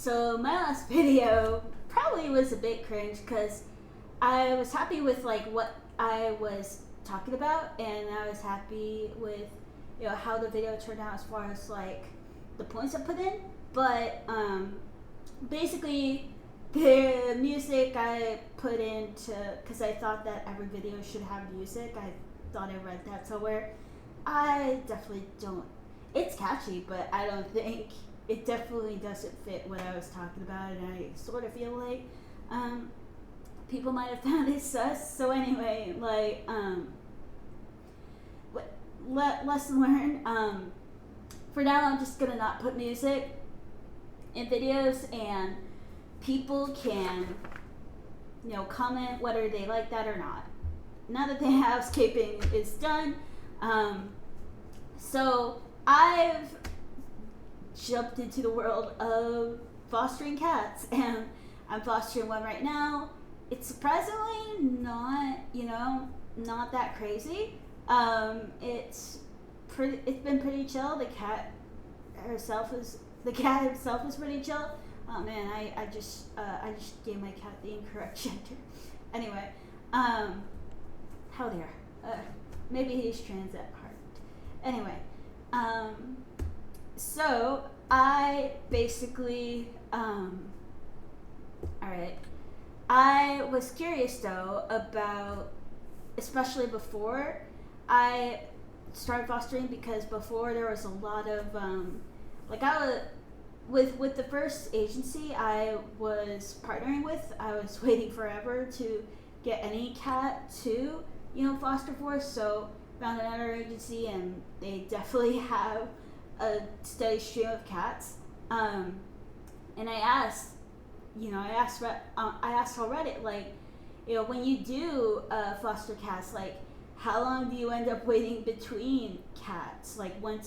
So my last video probably was a bit cringe because I was happy with like what I was talking about, and I was happy with how the video turned out as far as like the points I put in. But basically the music I put into, because I thought that every video should have music. I thought I read that somewhere. I definitely don't. It's catchy, but I don't think it definitely doesn't fit what I was talking about, and I sort of feel like people might have found it sus. So anyway, like lesson learned. For now, I'm just gonna not put music in videos, and people can comment whether they like that or not. Now that the housekeeping is done, so I've jumped into the world of fostering cats, and I'm fostering one right now. It's surprisingly not that crazy. It's been pretty chill. The cat himself is pretty chill. Oh man, I just gave my cat the incorrect gender. Anyway, how dare. Maybe he's trans at heart. Anyway, so I basically, alright. I was curious though about, especially before I started fostering, because before there was a lot of, with the first agency I was partnering with, I was waiting forever to get any cat to, foster for. So found another agency, and they definitely have a steady stream of cats. And I asked on Reddit, like, when you do foster cats, like, how long do you end up waiting between cats? Like, when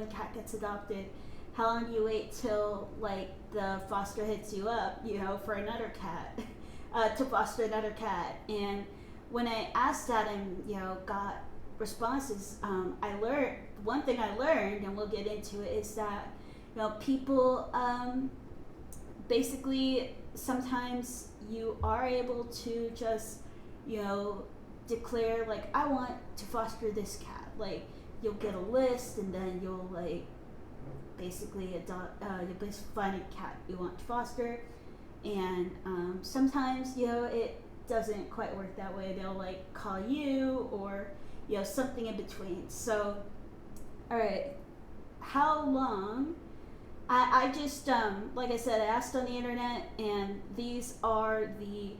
cat gets adopted, how long do you wait till like the foster hits you up, for another cat, to foster another cat? And when I asked that and got responses, one thing I learned, and we'll get into it, is that people basically sometimes you are able to just declare, like, I want to foster this cat. Like, you'll get a list, and then you'll like basically adopt, you'll basically find a cat you want to foster. And sometimes it doesn't quite work that way. They'll like call you, or something in between. So alright, how long? I just like I said, I asked on the internet, and these are the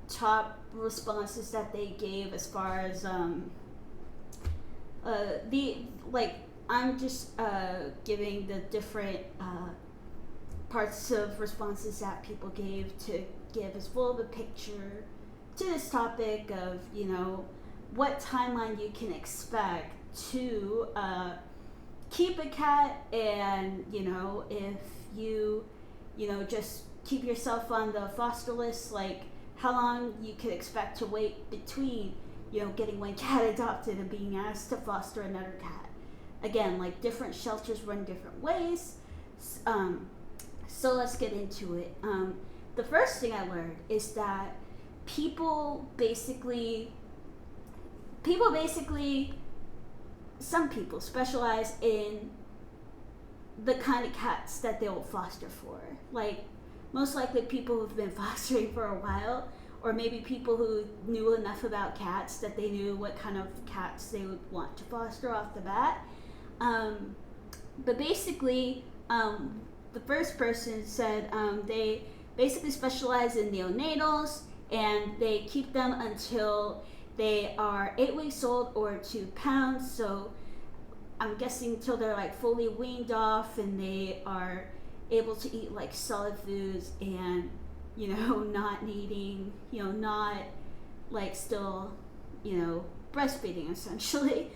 top responses that they gave as far as I'm just giving the different parts of responses that people gave to give as full of a picture to this topic of what timeline you can expect to keep a cat, and if you just keep yourself on the foster list, like how long you could expect to wait between getting one cat adopted and being asked to foster another cat. Again, like, different shelters run different ways. So let's get into it. The first thing I learned is that people basically, some people specialize in the kind of cats that they will foster for. Like, most likely people who've been fostering for a while, or maybe people who knew enough about cats that they knew what kind of cats they would want to foster off the bat. But basically, the first person said they basically specialize in neonatals, and they keep them until they are 8 weeks old or 2 pounds. So I'm guessing till they're like fully weaned off, and they are able to eat like solid foods, and not needing, not like still, breastfeeding essentially.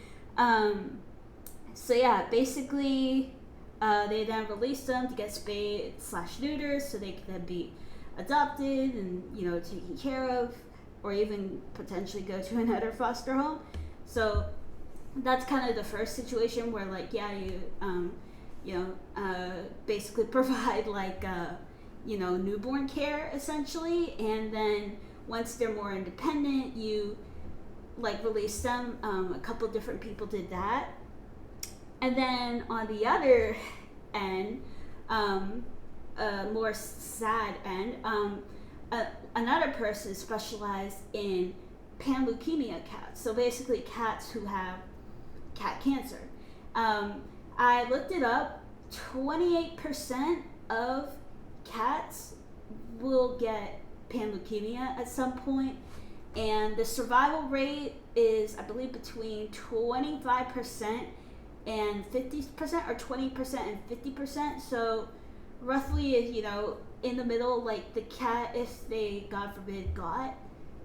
So yeah, basically, they then release them to get spayed/neutered, so they can then be adopted and taken care of, or even potentially go to another foster home. So that's kind of the first situation where, like, yeah, basically provide like newborn care essentially, and then once they're more independent, you like release them. A couple different people did that, and then on the other end, more sad end, another person specialized in panleukemia cats. So basically, cats who have cat cancer. I looked it up. 28% of cats will get panleukemia at some point, and the survival rate is, I believe, between 25% and 50%, or 20% and 50%. So roughly, in the middle, like the cat, if they, God forbid, got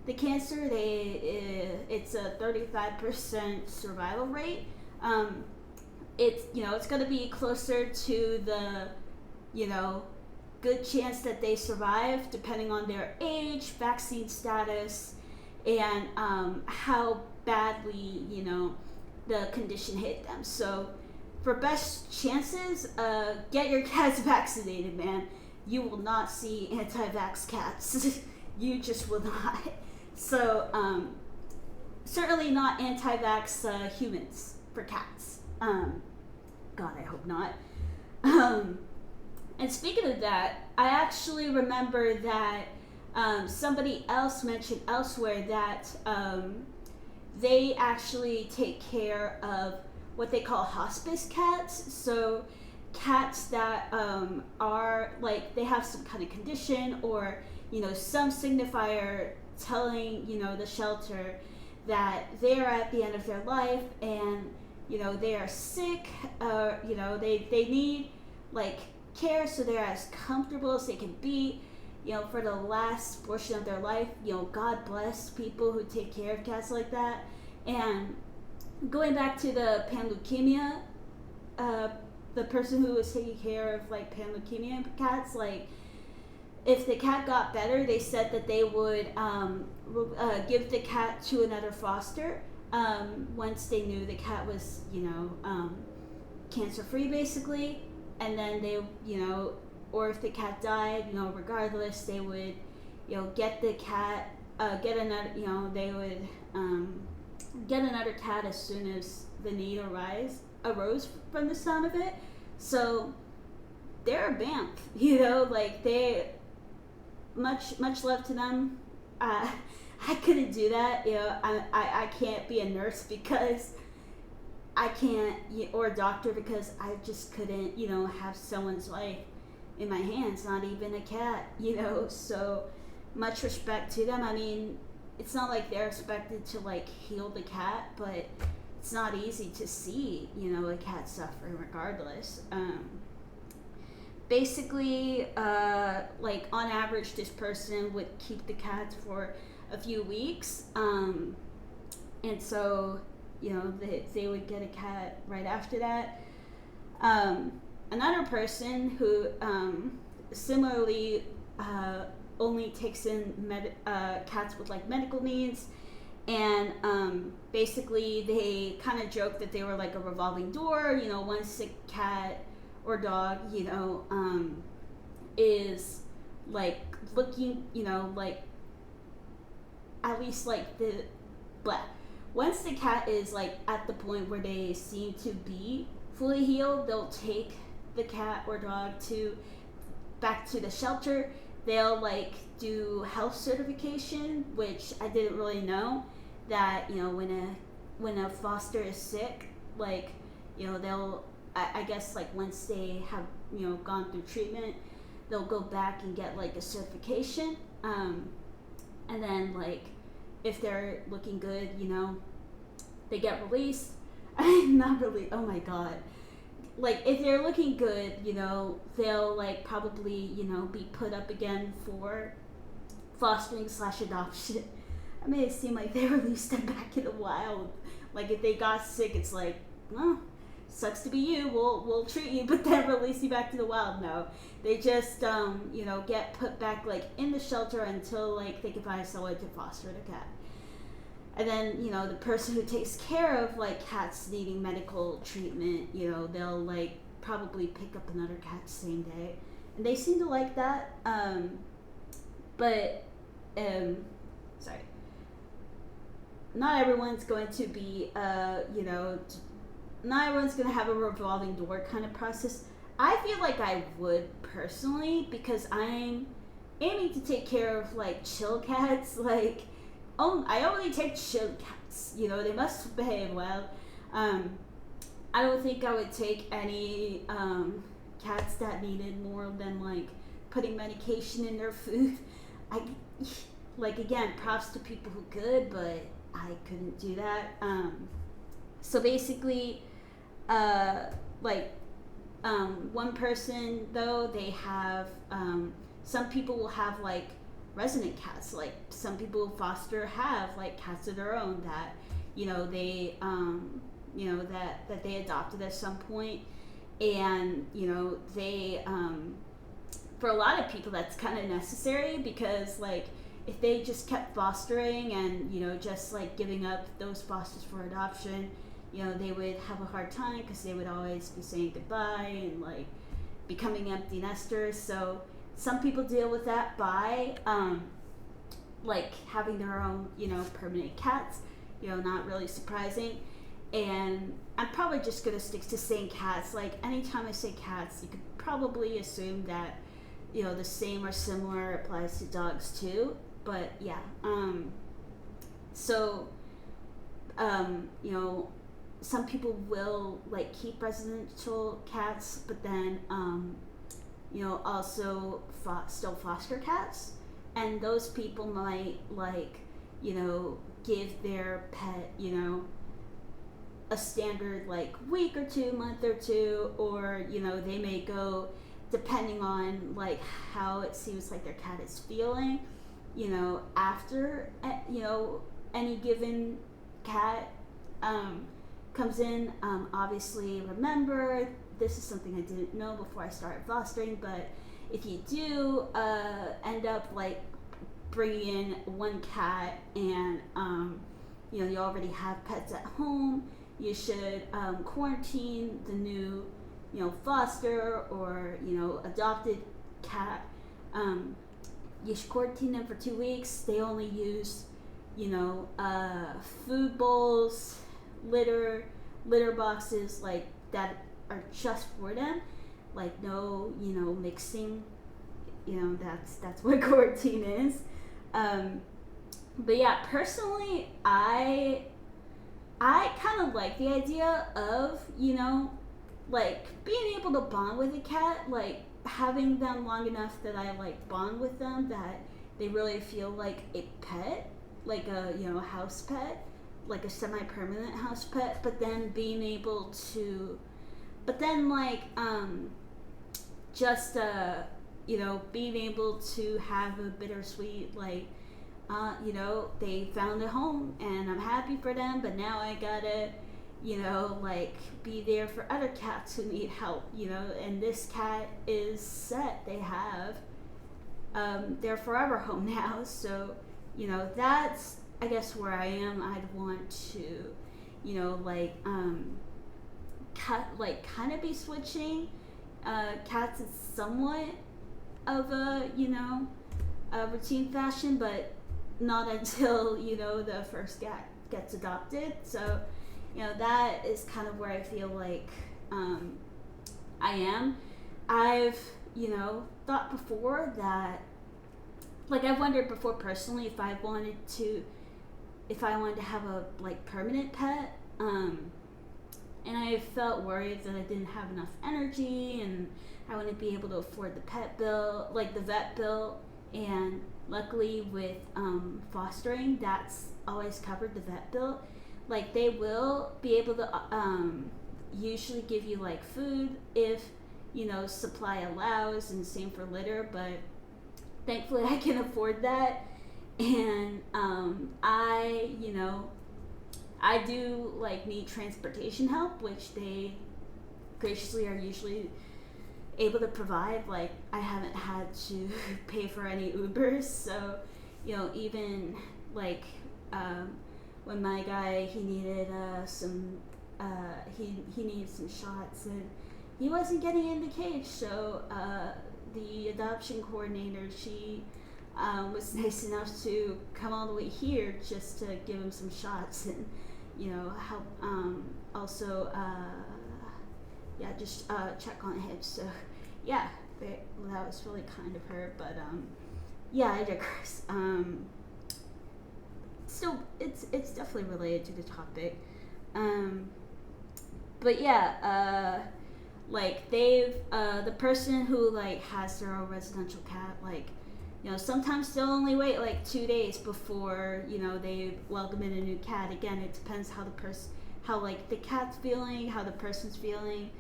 the cancer, it's a 35% survival rate. It's going to be closer to the, good chance that they survive, depending on their age, vaccine status, and how badly, the condition hit them. So for best chances, get your cats vaccinated, man. You will not see anti-vax cats. You just will not. So certainly not anti-vax humans for cats. God, I hope not. And speaking of that, I actually remember that somebody else mentioned elsewhere that they actually take care of what they call hospice cats. So cats that are like, they have some kind of condition, or some signifier telling the shelter that they're at the end of their life, and they are sick, they need like care, so they're as comfortable as they can be for the last portion of their life. God bless people who take care of cats like that. And going back to the panleukemia, the person who was taking care of like panleukemia cats, like if the cat got better, they said that they would give the cat to another foster once they knew the cat was cancer free, basically. And then they, or if the cat died, regardless, they would get the cat, get another, they would get another cat as soon as the need arose from the sound of it. So they're a vamp, like they, much love to them. I couldn't do that. I can't be a nurse because I can't, or a doctor, because I just couldn't, have someone's life in my hands, not even a cat, so much respect to them. I mean, it's not like they're expected to like heal the cat, but it's not easy to see, a cat suffering regardless. Basically, like on average, this person would keep the cats for a few weeks, and so they would get a cat right after that. Another person who similarly only takes in cats with like medical needs, and basically they kind of joke that they were like a revolving door. One sick cat or dog, is like looking, like at least like the black. Once the cat is like at the point where they seem to be fully healed, they'll take the cat or dog back to the shelter. They'll like do health certification, which I didn't really know that when a foster is sick, like they'll, I guess like once they have gone through treatment, they'll go back and get like a certification, and then like if they're looking good, they get released. Not really. Oh my God. Like if they're looking good, they'll like probably, be put up again for fostering / adoption. I made it seem like they released them back in the wild. Like if they got sick, it's like, well, sucks to be you. We'll treat you, but then release you back to the wild. No, they just get put back like in the shelter until like they can find someone to foster the cat. And then the person who takes care of like cats needing medical treatment, they'll like probably pick up another cat the same day, and they seem to like that. But sorry, not everyone's going to be not everyone's going to have a revolving door kind of process. I feel like I would personally, because I'm aiming to take care of like chill cats. Like, I only take chill cats. They must behave well. I don't think I would take any cats that needed more than like putting medication in their food. Again, props to people who could, but I couldn't do that. So basically, one person though, they have some people will have like resident cats. Like some people who foster have like cats of their own that they that they adopted at some point, and they for a lot of people that's kind of necessary, because like if they just kept fostering and just like giving up those fosters for adoption, they would have a hard time, because they would always be saying goodbye and like becoming empty nesters. So some people deal with that by like having their own permanent cats. Not really surprising. And I'm probably just gonna stick to saying cats. Like anytime I say cats, you could probably assume that the same or similar applies to dogs too. But yeah, so some people will like keep residential cats, but then also still foster cats, and those people might like give their pet a standard like week or two, month or two, or they may go, depending on like how it seems like their cat is feeling, after any given cat comes in. Obviously, remember, this is something I didn't know before I started fostering, but if you do end up like bringing in one cat and you already have pets at home, you should quarantine the new foster or adopted cat. You should quarantine them for 2 weeks. They only use food bowls, litter boxes like that are just for them, like no mixing. That's what quarantine is. But yeah, personally, I kind of like the idea of like being able to bond with a cat, like having them long enough that I like bond with them, that they really feel like a pet, like a house pet, like a semi-permanent house pet. But then being able to, being able to have a bittersweet like they found a home and I'm happy for them, but now I gotta like be there for other cats who need help, and this cat is set. They have their forever home now. So that's, I guess, where I am. I'd want to kind of be switching cats in somewhat of a a routine fashion, but not until the first cat gets adopted. So that is kind of where I feel like I am. I've thought before that, like, I've wondered before personally if I wanted to have a like permanent pet, and I felt worried that I didn't have enough energy and I wouldn't be able to afford the pet bill, like the vet bill. And luckily with fostering, that's always covered, the vet bill. Like they will be able to usually give you like food if supply allows, and same for litter, but thankfully I can afford that. And I do like need transportation help, which they graciously are usually able to provide. Like I haven't had to pay for any Ubers, so even like when my guy, he needed he needed some shots, and he wasn't getting in the cage. So the adoption coordinator, she was nice enough to come all the way here just to give him some shots and, help also, just check on him. So, yeah, that was really kind of her. But, I digress. Still, it's definitely related to the topic. But yeah, they've the person who has their own residential cat, sometimes they'll only wait 2 days before they welcome in a new cat. Again, it depends how the cat's feeling, how the person's feeling.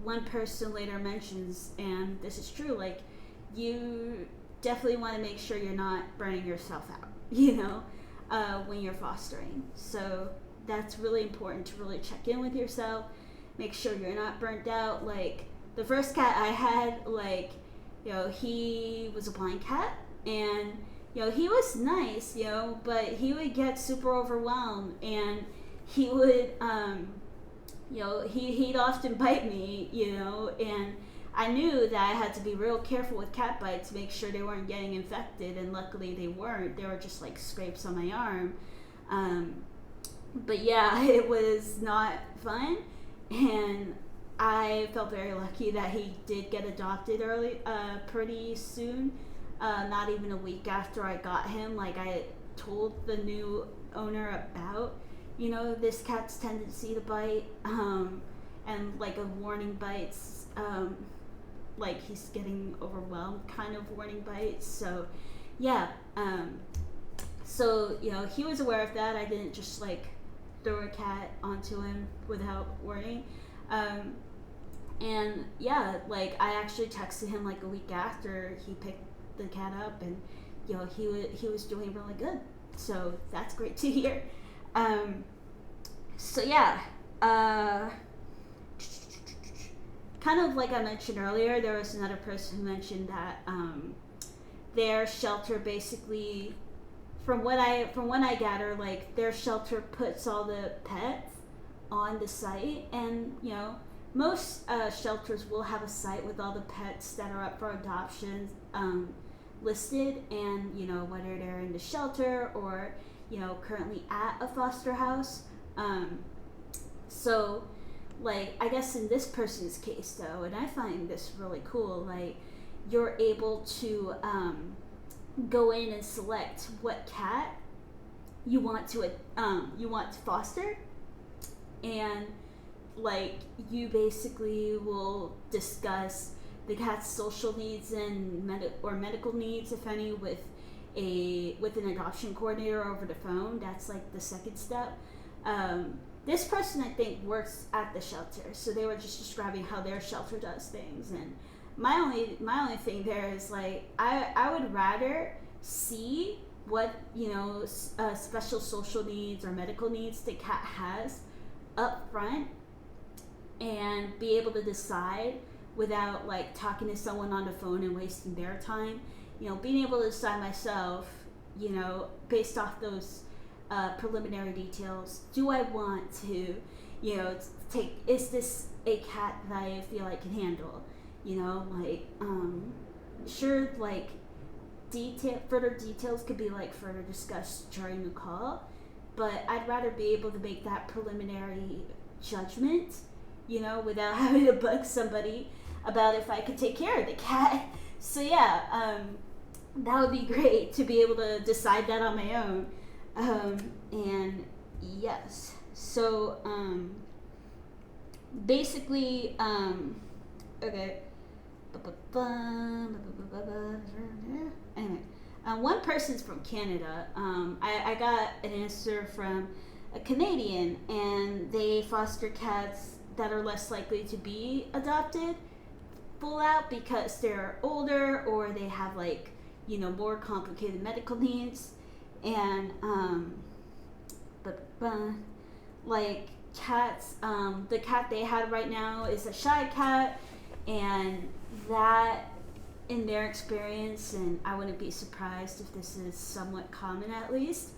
One person later mentions, and this is true, you definitely want to make sure you're not burning yourself out, when you're fostering. So that's really important to really check in with yourself, make sure you're not burnt out. The first cat I had, he was a blind cat, and he was nice, but he would get super overwhelmed, and he would he'd often bite me, and I knew that I had to be real careful with cat bites to make sure they weren't getting infected, and luckily they weren't. They were just scrapes on my arm. But yeah, it was not fun, and I felt very lucky that he did get adopted pretty soon. Not even a week after I got him. I told the new owner about, this cat's tendency to bite, and a warning bites, he's getting overwhelmed kind of warning bites. So yeah, he was aware of that. I didn't just throw a cat onto him without warning. And yeah, I actually texted him a week after he picked the cat up, and he was doing really good. So that's great to hear. So yeah, kind of like I mentioned earlier, there was another person who mentioned that their shelter basically, from what I gather, their shelter puts all the pets on the site, and most shelters will have a site with all the pets that are up for adoption listed, and whether they're in the shelter or currently at a foster house. So I guess in this person's case though, and I find this really cool, you're able to go in and select what cat you want to foster, and you basically will discuss the cat's social needs and medical needs, if any, with an adoption coordinator over the phone. That's the second step. This person, I think, works at the shelter, so they were just describing how their shelter does things. And my only thing there is I would rather see what special social needs or medical needs the cat has up front, and be able to decide without talking to someone on the phone and wasting their time. Being able to decide myself, based off those preliminary details. Do I want to, is this a cat that I feel I can handle? Sure, further details could be further discussed during the call, but I'd rather be able to make that preliminary judgment, without having to bug somebody about if I could take care of the cat. So yeah, that would be great to be able to decide that on my own. And yes, so basically, okay. Anyway, one person's from Canada. I got an answer from a Canadian, and they foster cats that are less likely to be adopted full out because they're older or they have more complicated medical needs. And cats, the cat they had right now is a shy cat, and that, in their experience, and I wouldn't be surprised if this is somewhat common at least,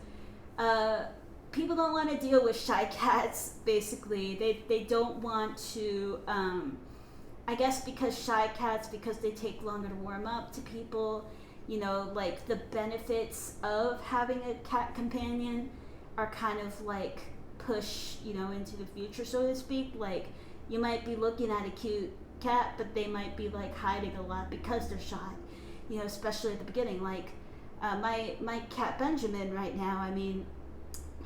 people don't want to deal with shy cats. Basically, they don't want to. I guess because shy cats, because they take longer to warm up to people. You know, like the benefits of having a cat companion are kind of like push, you know, into the future, so to speak. Like you might be looking at a cute cat, but they might be like hiding a lot because they're shy. You know, especially at the beginning. Like my cat Benjamin right now. I mean,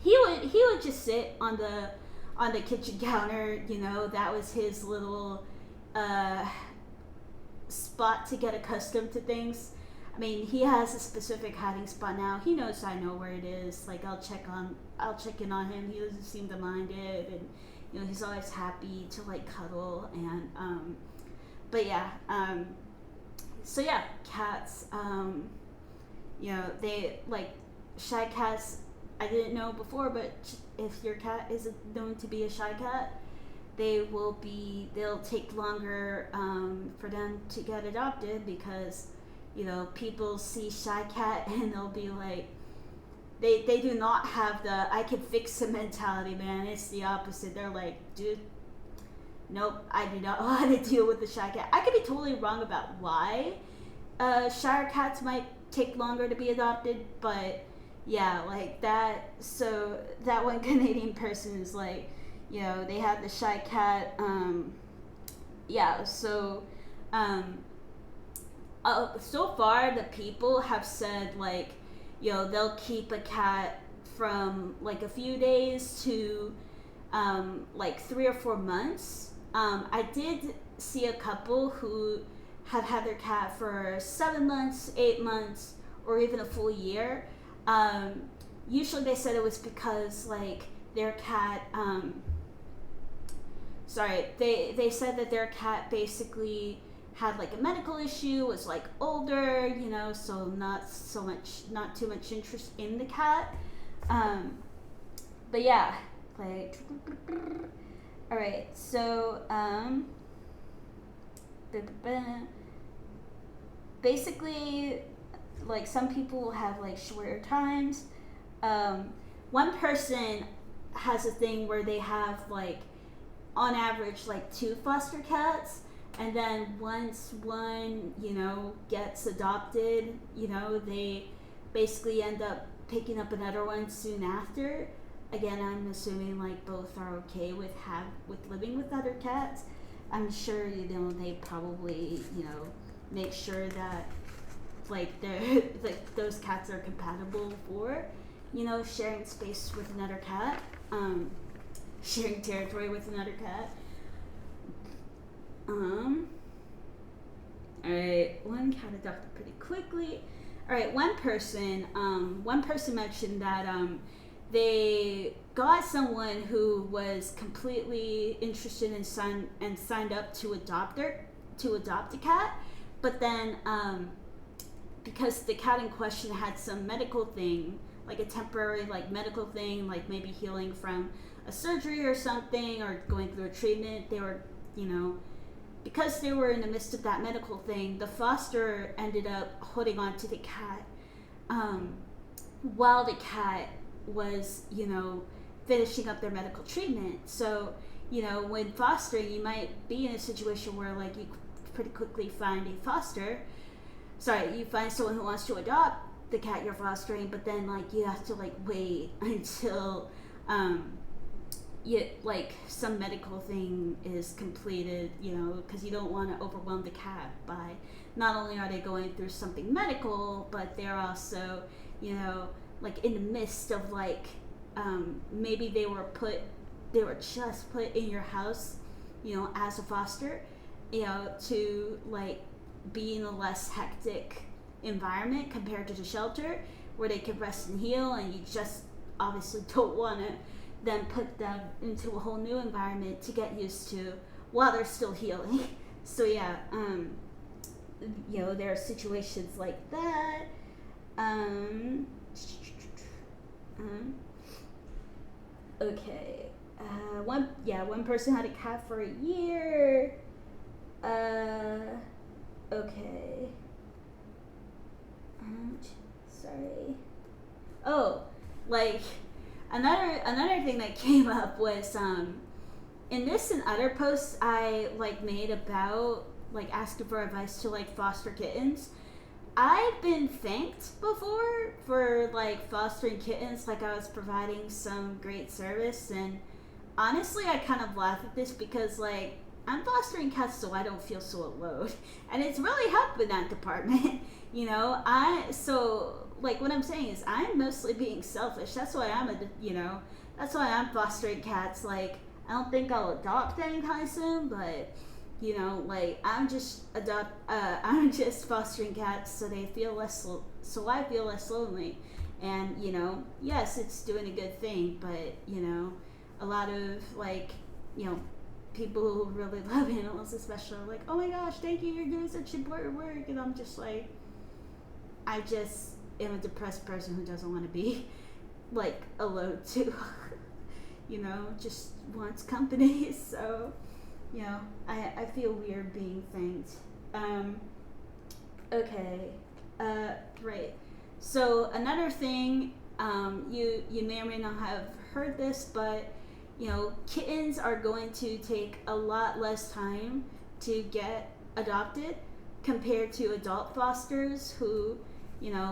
he would just sit on the kitchen counter. You know, that was his little spot to get accustomed to things. I mean, he has a specific hiding spot now. He knows I know where it is. Like I'll check in on him. He doesn't seem to mind it, and you know he's always happy to like cuddle. And but yeah, so yeah, cats. You know, they like shy cats. I didn't know before, but if your cat is known to be a shy cat, they'll take longer for them to get adopted because, you know, people see shy cat and they'll be like, they do not have the I can fix it mentality, man. It's the opposite. They're like, dude, nope, I do not want to deal with the shy cat. I could be totally wrong about why shy cats might take longer to be adopted, but yeah, like that. So that one Canadian person is like, you know, they had the shy cat. Yeah, so so far the people have said like, you know, they'll keep a cat from like a few days to like 3 or 4 months. I did see a couple who have had their cat for 7 months, 8 months, or even a full year. Usually they said it was because like their cat they said that their cat basically had like a medical issue, was like older, you know, so not too much interest in the cat. But yeah, like, all right, so basically, like some people have like shorter times. One person has a thing where they have like on average like 2 foster cats, and then once one, you know, gets adopted, you know, they basically end up picking up another one soon after. Again, I'm assuming like both are okay with living with other cats. I'm sure, you know, they probably, you know, make sure that like they're like those cats are compatible for, you know, sharing space with another cat, sharing territory with another cat. Alright, one cat adopted pretty quickly. Alright, one person mentioned that they got someone who was completely interested and signed up to adopt a cat, but then because the cat in question had some medical thing, like a temporary like medical thing, like maybe healing from a surgery or something, or going through a treatment, they were, you know, because they were in the midst of that medical thing, the foster ended up holding on to the cat while the cat was, you know, finishing up their medical treatment. So, you know, when fostering, you might be in a situation where like you pretty quickly find you find someone who wants to adopt the cat you're fostering, but then like you have to like wait until like some medical thing is completed, you know, because you don't want to overwhelm the cat by not only are they going through something medical, but they're also, you know, like in the midst of like maybe they were just put in your house, you know, as a foster, you know, to like be in a less hectic environment compared to the shelter where they can rest and heal, and you just obviously don't want to then put them into a whole new environment to get used to while they're still healing. So yeah, you know, there are situations like that. Okay. One person had a cat for a year. Okay. Sorry. Oh, like, Another thing that came up was in this and other posts I like made about like asking for advice to like foster kittens. I've been thanked before for like fostering kittens, like I was providing some great service, and honestly I kind of laugh at this because like I'm fostering cats so I don't feel so alone, and it's really helped in that department. You know, so like what I'm saying is I'm mostly being selfish. That's why that's why I'm fostering cats. Like I don't think I'll adopt anytime soon, but like I'm just fostering cats so they feel so I feel less lonely, and yes, it's doing a good thing, but a lot of like people who really love animals especially are like, oh my gosh, thank you, you're doing such important work, and I'm just like, I just am a depressed person who doesn't want to be like alone too. Just wants company. So I feel weird being thanked. Okay. Right. So another thing, you may or may not have heard this, but kittens are going to take a lot less time to get adopted compared to adult fosters who,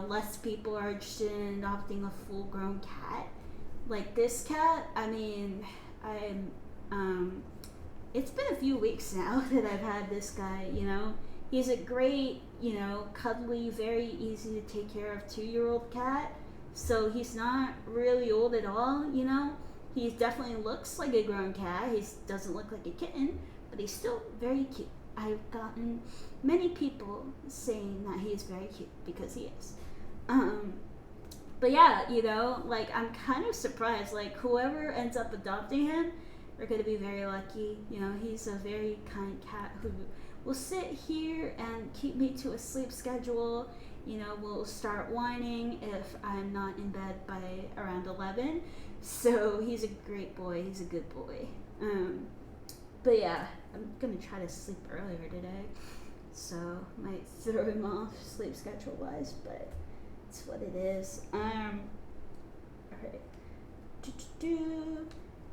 less people are interested in adopting a full-grown cat. Like this cat, I mean, it's been a few weeks now that I've had this guy, He's a great, cuddly, very easy to take care of 2-year-old cat. So he's not really old at all, He definitely looks like a grown cat. He doesn't look like a kitten, but he's still very cute. I've gotten many people saying that he's very cute because he is. But yeah, like I'm kind of surprised. Like whoever ends up adopting him, they're going to be very lucky. He's a very kind cat who will sit here and keep me to a sleep schedule. Will start whining if I'm not in bed by around 11. So he's a great boy. He's a good boy. But yeah, I'm going to try to sleep earlier today. So might throw him off sleep schedule wise, but it's what it is. Alright.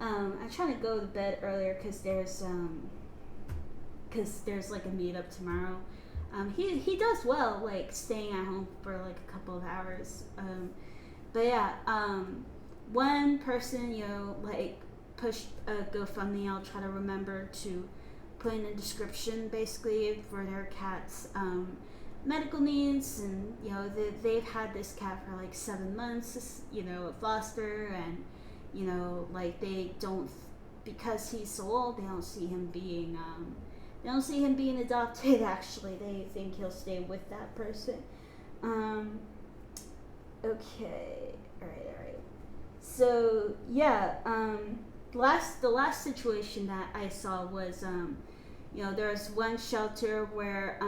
I'm trying to go to bed earlier because there's like a meetup tomorrow. He does well, like staying at home for like a couple of hours. But yeah, one person, like pushed a GoFundMe. I'll try to remember to put in a description basically for their cat's medical needs, and they've had this cat for like 7 months, a foster, and like they don't, because he's so old, they don't see him being adopted. Actually, they think he'll stay with that person. Okay, all right. So yeah, the last situation that I saw was there was one shelter where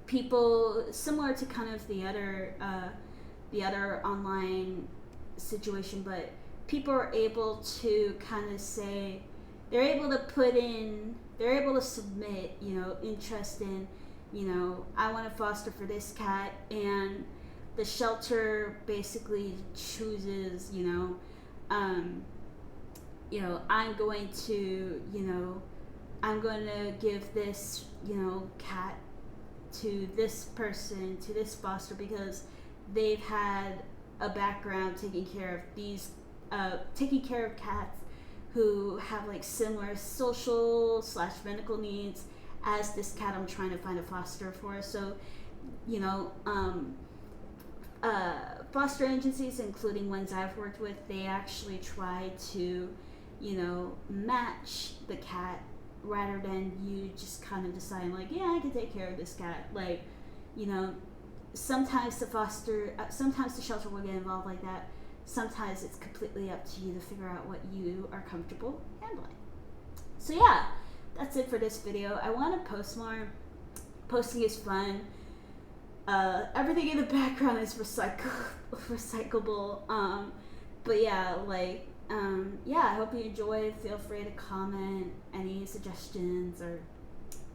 people, similar to kind of the other online situation, but people are able to kind of say, they're able to submit, interest in, I want to foster for this cat, and the shelter basically chooses, I'm going to give this, cat to this person, to this foster, because they've had a background taking care of cats who have like similar social / medical needs as this cat I'm trying to find a foster for. So, foster agencies, including ones I've worked with, they actually try to, match the cat rather than you just kind of deciding like, yeah, I can take care of this cat. Like, sometimes the shelter will get involved like that. Sometimes it's completely up to you to figure out what you are comfortable handling. So yeah, that's it for this video. I want to post more. Posting is fun. Everything in the background is recyclable. But yeah, like, I hope you enjoyed. Feel free to comment any suggestions, or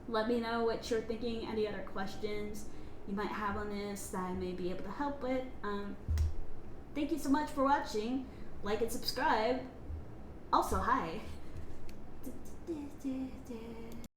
let me know what you're thinking, any other questions you might have on this that I may be able to help with. Thank you so much for watching. like and subscribe. Also, hi.